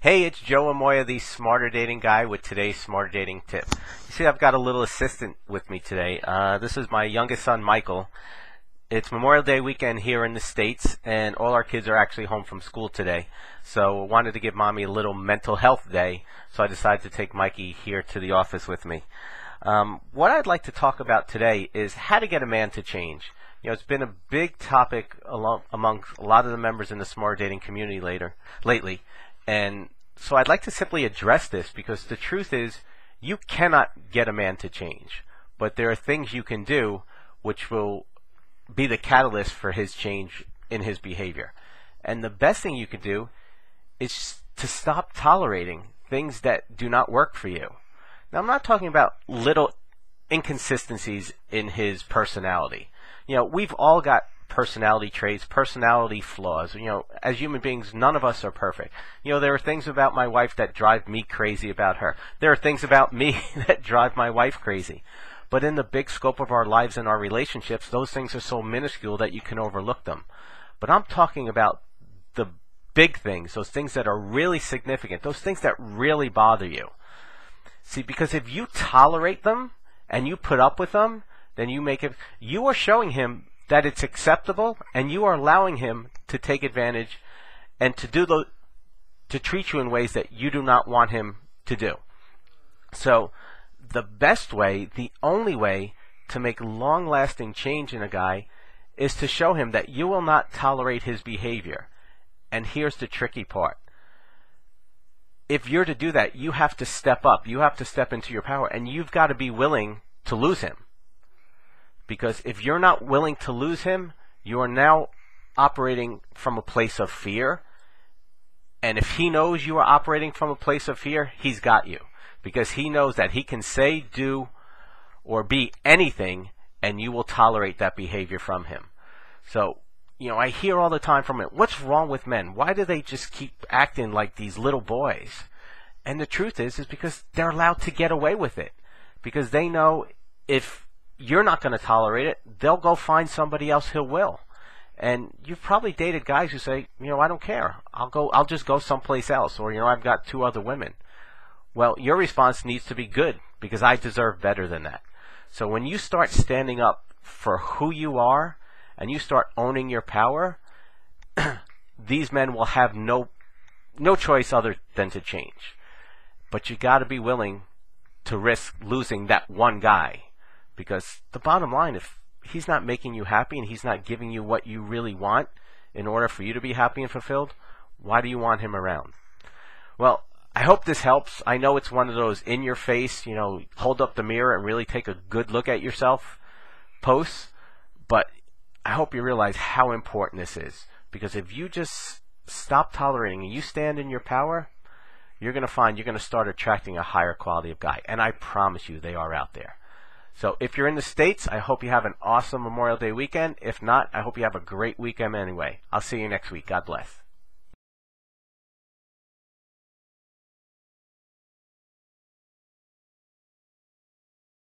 Hey, it's Joe Amoia, the Smarter Dating Guy, with today's Smarter Dating Tip. You see, I've got a little assistant with me today. This is my youngest son, Michael. It's Memorial Day weekend here in the States, and all our kids are actually home from school today. So I wanted to give Mommy a little mental health day, so I decided to take Mikey here to the office with me. What I'd like to talk about today is how to get a man to change. You know, it's been a big topic among a lot of the members in the Smarter Dating community lately. And so I'd like to simply address this, because the truth is you cannot get a man to change. But there are things you can do which will be the catalyst for his change in his behavior. And the best thing you can do is to stop tolerating things that do not work for you. Now, I'm not talking about little inconsistencies in his personality. You know, we've all got personality traits, personality flaws. You know, as human beings, none of us are perfect. You know, there are things about my wife that drive me crazy about her. There are things about me that drive my wife crazy. But in the big scope of our lives and our relationships, those things are so minuscule that you can overlook them. But I'm talking about the big things, those things that are really significant, those things that really bother you. See, because if you tolerate them and you put up with them, then you are showing him that it's acceptable, and you are allowing him to take advantage and to treat you in ways that you do not want him to do. So the best way, the only way to make long-lasting change in a guy is to show him that you will not tolerate his behavior. And here's the tricky part. If you're to do that, you have to step up. You have to step into your power, and you've got to be willing to lose him. Because if you're not willing to lose him, you are now operating from a place of fear. And if he knows you are operating from a place of fear, he's got you. Because he knows that he can say, do, or be anything, and you will tolerate that behavior from him. So, you know, I hear all the time from it, what's wrong with men? Why do they just keep acting like these little boys? And the truth is because they're allowed to get away with it. Because they know if you're not going to tolerate it, they'll go find somebody else who will. And you've probably dated guys who say, you know, I don't care. I'll just go someplace else. Or, you know, I've got 2 other women. Well, your response needs to be good, because I deserve better than that. So when you start standing up for who you are and you start owning your power, these men will have no choice other than to change. But you got to be willing to risk losing that one guy. Because the bottom line, if he's not making you happy and he's not giving you what you really want in order for you to be happy and fulfilled, why do you want him around? Well, I hope this helps. I know it's one of those in-your-face, you know, hold up the mirror and really take a good look at yourself posts. But I hope you realize how important this is. Because if you just stop tolerating and you stand in your power, you're going to find you're going to start attracting a higher quality of guy. And I promise you they are out there. So if you're in the States, I hope you have an awesome Memorial Day weekend. If not, I hope you have a great weekend anyway. I'll see you next week. God bless.